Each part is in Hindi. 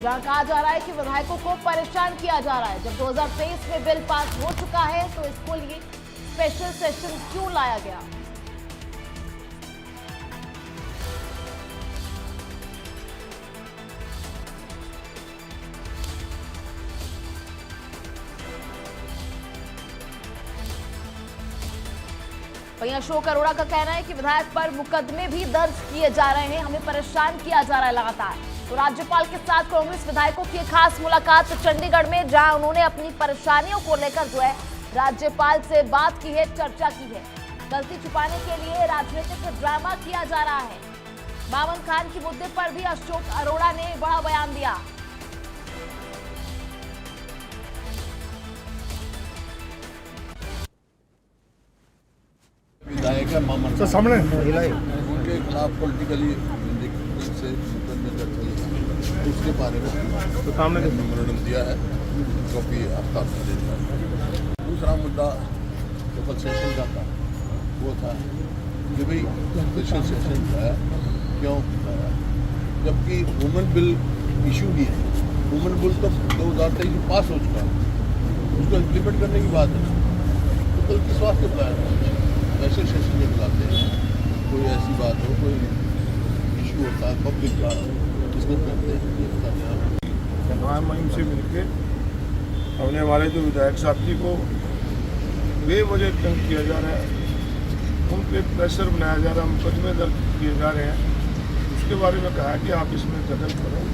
जहां कहा जा रहा है कि विधायकों को परेशान किया जा रहा है। जब 2023 में बिल पास हो चुका है तो इसको लिए स्पेशल सेशन क्यों लाया गया? वहीं अशोक अरोड़ा का कहना है कि विधायक पर मुकदमे भी दर्ज किए जा रहे हैं, हमें परेशान किया जा रहा है लगातार। तो राज्यपाल के साथ कांग्रेस विधायकों की खास मुलाकात चंडीगढ़ में, जहां उन्होंने अपनी परेशानियों को लेकर जो है राज्यपाल से बात की है, चर्चा की है। गलती छुपाने के लिए राजनीतिक ड्रामा किया जा रहा है। मामन खान के मुद्दे पर भी अशोक अरोड़ा ने बड़ा बयान दिया। विधायक है मामन तो सामने उनके खिलाफ पॉलिटिकली से मुकदमे दर्ज किए हैं। उसके बारे में तो सामने मेमोरेंडम दिया है, कॉपी आपका दे दिया है। दूसरा मुद्दा जो कल सेशन का था वो था कि भाई स्पेशल सेशन है क्यों बुलाया, जबकि वुमेन बिल इशू नहीं है। वुमेन बिल तो 2023 में पास हो चुका है, उसको इम्प्लीमेंट करने की बात है। तो कल किस वास्ते बुलाया? स्पेशल सेशन में बुलाते हैं, कोई ऐसी बात हो, कोई इशू होता है पब्लिक का, इसको करते हैं ये बताने महामहिम से मिलकर हमने हमारे जो विधायक साथी को बेवजह तंग किया जा रहा है, उन पर प्रेशर बनाया जा रहा है, मुकदमे दर्ज किए जा रहे हैं। उसके बारे में कहा कि आप इसमें कदम करो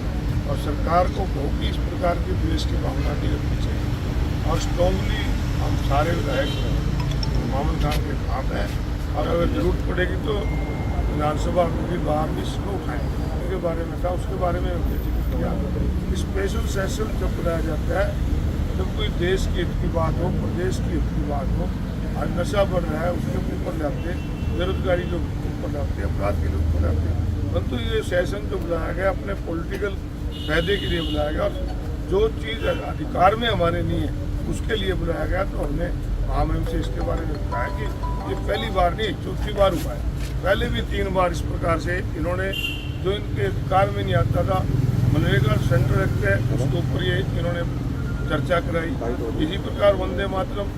और सरकार को बहुत इस प्रकार की द्वेष की भावना नहीं रखनी चाहिए। और स्ट्रॉन्गली हम सारे विधायक मामन खान के खिलाफ है और अगर जरूरत पड़ेगी तो विधानसभा के बाहर भी इसको उठाएंगे। उनके बारे में था, उसके बारे में किया। स्पेशल सेशन जब बुलाया जाता है जब कोई देश के हित की बात हो, प्रदेश के हित की बात हो, आज नशा बढ़ रहा है उसके ऊपर लाते, बेरोजगारी जो ऊपर लाते, अपराध के ऊपर लाते, परंतु ये सेशन जो बुलाया गया अपने पॉलिटिकल फायदे के लिए बुलाया गया और जो चीज़ अधिकार में हमारे नहीं है उसके लिए बुलाया गया। तो हमने महामहिम से इसके बारे में बताया कि ये पहली बार नहीं, चौथी बार हुआ है। पहले भी 3 बार इस प्रकार से इन्होंने जो इनके अधिकार में नहीं आता था, मनरेगा सेंटर एक्ट है उसके ऊपर ये इन्होंने चर्चा कराई। इसी प्रकार वंदे मातरम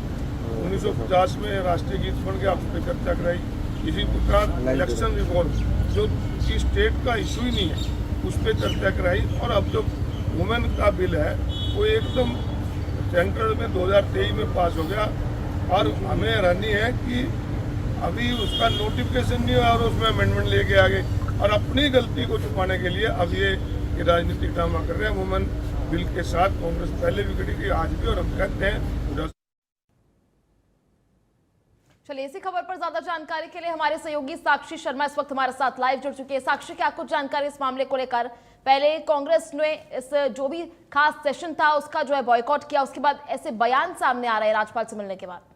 1950 में राष्ट्रीय गीत बन गया, उस पर चर्चा कराई। इसी प्रकार इलेक्शन रिफॉर्म जो कि स्टेट का इशू ही नहीं है उस पर चर्चा कराई। और अब जो वुमेन का बिल है वो एकदम सेंट्रल में 2023 में पास हो गया और हमें हैरानी है कि अभी उसका नोटिफिकेशन नहीं हुआ और उसमें अमेंडमेंट लेके आ गए और अपनी गलती को छुपाने के लिए अब ये राजनीतिक ड्रामा कर रहे हैं। वुमेन बिल के साथ कांग्रेस पहले भी खड़ी थी, आज भी, और हम कहते हैं। चलिए इसी खबर पर ज्यादा जानकारी के लिए हमारे सहयोगी साक्षी शर्मा इस वक्त हमारे साथ लाइव जुड़ चुके हैं। साक्षी, क्या कुछ जानकारी इस मामले को लेकर? पहले कांग्रेस ने इस जो भी खास सेशन था उसका जो है बॉयकॉट किया, उसके बाद ऐसे बयान सामने आ रहे हैं राज्यपाल से मिलने के बाद।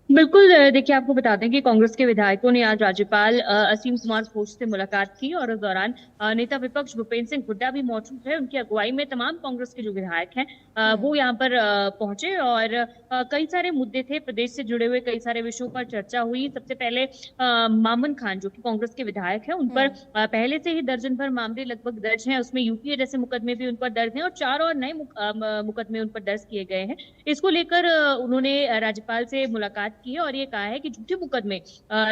बिल्कुल, देखिए आपको बता दें कि कांग्रेस के विधायकों ने आज राज्यपाल असीम कुमार घोष से मुलाकात की और इस दौरान नेता विपक्ष भूपेंद्र सिंह हुड्डा भी मौजूद है। उनकी अगुवाई में तमाम कांग्रेस के जो विधायक हैं वो यहाँ पर पहुंचे और कई सारे मुद्दे थे, प्रदेश से जुड़े हुए कई सारे विषयों पर चर्चा हुई। सबसे पहले मामन खान जो कि कांग्रेस के विधायक हैं उन पर पहले से ही दर्जन भर मामले लगभग दर्ज हैं, उसमें यूपीए जैसे मुकदमे भी उन पर दर्ज हैं और 4 और नए मुकदमे उन पर दर्ज किए गए हैं। इसको लेकर उन्होंने राज्यपाल से मुलाकात की और ये कहा है कि झूठे मुकदमे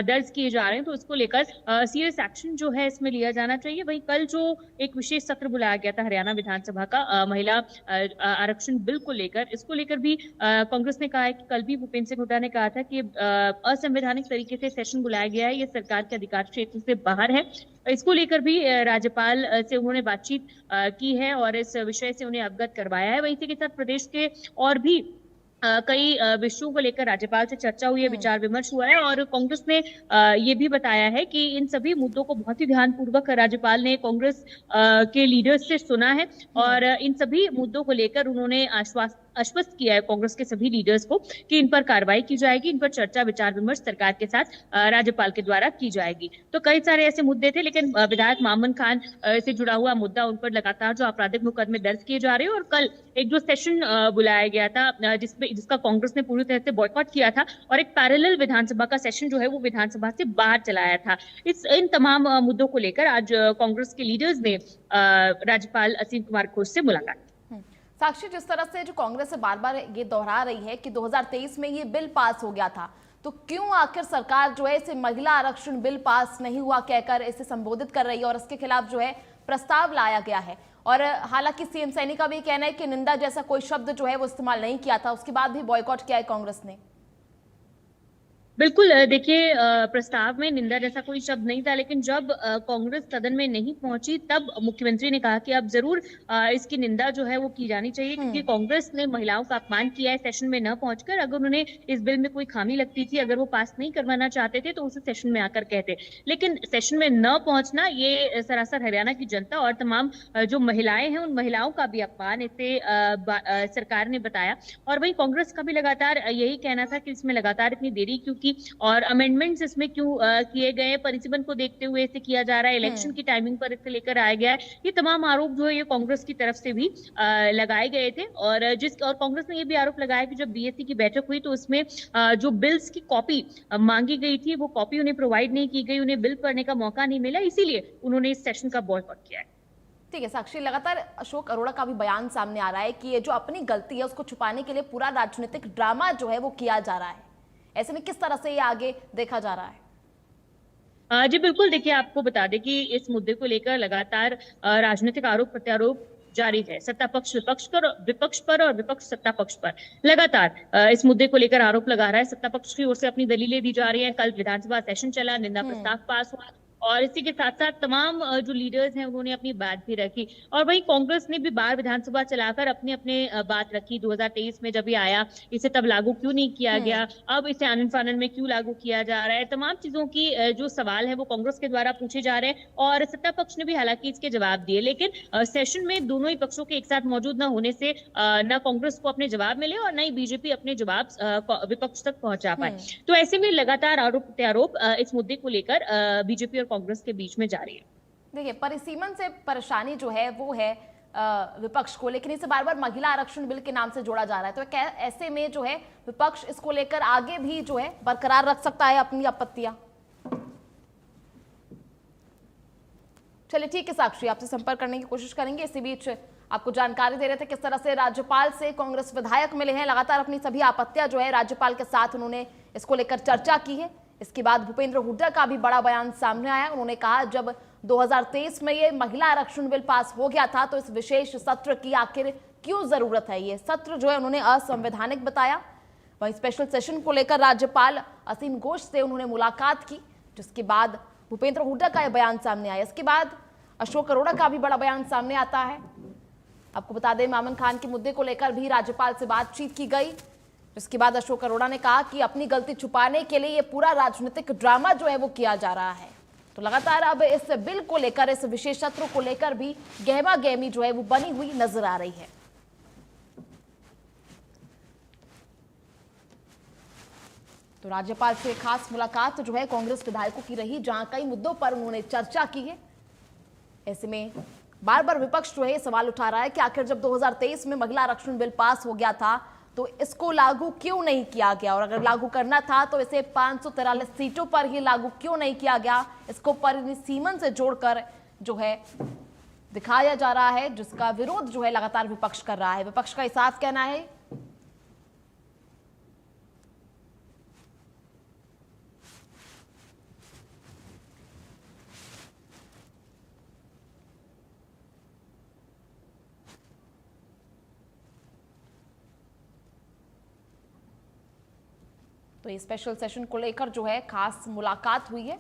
दर्ज किए जा रहे हैं तो इसको लेकर सीरियस एक्शन जो है इसमें लिया जाना चाहिए। वहीं कल जो एक विशेष सत्र बुलाया गया था हरियाणा विधानसभा का महिला आरक्षण बिल को लेकर, इसको लेकर भी कांग्रेस ने कहा है कि कल भी भूपेंद्र सिंह हुड्डा ने कहा था कि असंवैधानिक तरीके से सेशन बुलाया गया है, ये सरकार के अधिकार क्षेत्र से बाहर है। इसको लेकर भी राज्यपाल से उन्होंने बातचीत की है और इस विषय से उन्हें अवगत करवाया है। वहीं इसी के साथ प्रदेश के और भी कई विषयों को लेकर राज्यपाल से चर्चा हुई है, विचार विमर्श हुआ है और कांग्रेस ने ये भी बताया है कि इन सभी मुद्दों को बहुत ही ध्यानपूर्वक राज्यपाल ने कांग्रेस के लीडर्स से सुना है और इन सभी मुद्दों को लेकर उन्होंने आश्वासन आश्वस्त किया है कांग्रेस के सभी लीडर्स को कि इन पर कार्रवाई की जाएगी, इन पर चर्चा विचार विमर्श सरकार के साथ राज्यपाल के द्वारा की जाएगी। तो कई सारे ऐसे मुद्दे थे, लेकिन विधायक मामन खान से जुड़ा हुआ मुद्दा, उन पर लगातार जो आपराधिक मुकदमे दर्ज किए जा रहे हैं, और कल एक जो सेशन बुलाया गया था जिसका कांग्रेस ने पूरी तरह से बॉयकॉट किया था, और एक पैरेलल विधानसभा का सेशन जो है वो विधानसभा से बाहर चलाया था। इन तमाम मुद्दों को लेकर आज कांग्रेस के लीडर्स ने राज्यपाल असीम कुमार घोष से मुलाकात की। साक्षी, जिस तरह से जो कांग्रेस बार बार ये दोहरा रही है कि 2023 में ये बिल पास हो गया था, तो क्यों आखिर सरकार जो है इसे महिला आरक्षण बिल पास नहीं हुआ कहकर इसे संबोधित कर रही है और इसके खिलाफ जो है प्रस्ताव लाया गया है। और हालांकि सीएम सैनी का भी कहना है कि निंदा जैसा कोई शब्द जो है वो इस्तेमाल नहीं किया था, उसके बाद भी बॉयकॉट किया है कांग्रेस ने। बिल्कुल, देखिए प्रस्ताव में निंदा जैसा कोई शब्द नहीं था, लेकिन जब कांग्रेस सदन में नहीं पहुंची तब मुख्यमंत्री ने कहा कि अब जरूर इसकी निंदा जो है वो की जानी चाहिए, क्योंकि कांग्रेस ने महिलाओं का अपमान किया है सेशन में न पहुंचकर। अगर उन्हें इस बिल में कोई खामी लगती थी, अगर वो पास नहीं करवाना चाहते थे, तो उसे सेशन में आकर कहते। लेकिन सेशन में न पहुंचना ये सरासर हरियाणा की जनता और तमाम जो महिलाएं हैं उन महिलाओं का भी अपमान इसे सरकार ने बताया। और वहीं कांग्रेस का भी लगातार यही कहना था कि इसमें लगातार इतनी देरी क्यों की और अमेंडमेंट्स इसमें क्यों किए गए, परिसीमन को देखते हुए इसे किया जा रहा है, इलेक्शन की टाइमिंग पर इसे लेकर आया गया है। ये तमाम आरोप जो है ये कांग्रेस की तरफ से भी लगाए गए थे। और कांग्रेस ने ये भी आरोप लगाया कि जब बीएससी की बैठक हुई तो उसमें जो बिल्स की कॉपी मांगी गई थी वो कॉपी उन्हें प्रोवाइड नहीं की गई, उन्हें बिल पढ़ने का मौका नहीं मिला, इसीलिए उन्होंने इस सेशन का बॉयकॉट किया है। ठीक है साक्षी, लगातार अशोक अरोड़ा का भी बयान सामने आ रहा है कि ये जो अपनी गलती है उसको छुपाने के लिए पूरा राजनीतिक ड्रामा जो है वो किया जा रहा है। ऐसे में किस तरह से ये आगे देखा जा रहा है? जी बिल्कुल, देखिए आपको बता दें कि इस मुद्दे को लेकर लगातार राजनीतिक आरोप प्रत्यारोप जारी है। सत्ता पक्ष विपक्ष पर और विपक्ष सत्ता पक्ष पर लगातार इस मुद्दे को लेकर आरोप लगा रहा है। सत्ता पक्ष की ओर से अपनी दलीलें दी जा रही हैं। कल विधानसभा सेशन चला, निंदा प्रस्ताव पास हुआ, और इसी के साथ साथ तमाम जो लीडर्स हैं उन्होंने अपनी बात भी रखी। और वहीं कांग्रेस ने भी बार विधानसभा चलाकर अपने बात रखी। 2023 में जब ये आया, इसे तब लागू क्यों नहीं किया गया, अब इसे आनन फानन में क्यों लागू किया जा रहा है, तमाम चीजों की जो सवाल है वो कांग्रेस के द्वारा पूछे जा रहे हैं। और सत्ता पक्ष ने भी हालांकि इसके जवाब दिए, लेकिन सेशन में दोनों ही पक्षों के एक साथ मौजूद न होने से न कांग्रेस को अपने जवाब मिले और न ही बीजेपी अपने जवाब विपक्ष तक पहुंचा पाए। तो ऐसे में लगातार आरोप प्रत्यारोप इस मुद्दे को लेकर बीजेपी और कांग्रेस के बीच में जारी है। देखिए, परिसीमन से परेशानी जो है वो है विपक्ष को, लेकिन इसे बार बार महिला आरक्षण बिल के नाम से जोड़ा जा रहा है। तो ऐसे में जो है विपक्ष इसको लेकर आगे भी जो है बरकरार रख सकता है अपनी आपत्तियां। चलिए ठीक है साक्षी, आपसे संपर्क करने की कोशिश करेंगे। इसी बीच आपको जानकारी दे रहे थे किस तरह से राज्यपाल से कांग्रेस विधायक मिले हैं। लगातार अपनी सभी आपत्तियां जो है राज्यपाल के साथ उन्होंने इसको लेकर चर्चा की है। इसके बाद भूपेंद्र हुड्डा का भी बड़ा बयान सामने आया। उन्होंने कहा जब 2023 में ये महिला आरक्षण बिल पास हो गया था तो इस विशेष सत्र की आखिर क्यों जरूरत है। ये सत्र जो है उन्होंने असंवैधानिक बताया। वहीं स्पेशल सेशन को लेकर राज्यपाल असीम घोष से उन्होंने मुलाकात की, जिसके बाद भूपेंद्र हुड्डा का यह बयान सामने आया। इसके बाद अशोक अरोड़ा का भी बड़ा बयान सामने आता है। आपको बता दें, मामन खान के मुद्दे को लेकर भी राज्यपाल से बातचीत की गई, जिसके बाद अशोक अरोड़ा ने कहा कि अपनी गलती छुपाने के लिए ये पूरा राजनीतिक ड्रामा जो है वो किया जा रहा है। तो लगातार अब इस बिल को लेकर, इस विशेष सत्र को लेकर भी गहमा गहमी जो है वो बनी हुई नजर आ रही है। तो राज्यपाल से खास मुलाकात जो है कांग्रेस विधायकों की रही, जहां कई मुद्दों पर उन्होंने चर्चा की है। ऐसे में बार बार विपक्ष जो है सवाल उठा रहा है कि आखिर जब 2023 में महिला आरक्षण बिल पास हो गया था तो इसको लागू क्यों नहीं किया गया, और अगर लागू करना था तो इसे 543 सीटों पर ही लागू क्यों नहीं किया गया। इसको परिसीमन से जोड़कर जो है दिखाया जा रहा है, जिसका विरोध जो है लगातार विपक्ष कर रहा है। विपक्ष का साफ कहना है तो ये स्पेशल सेशन को लेकर जो है खास मुलाकात हुई है।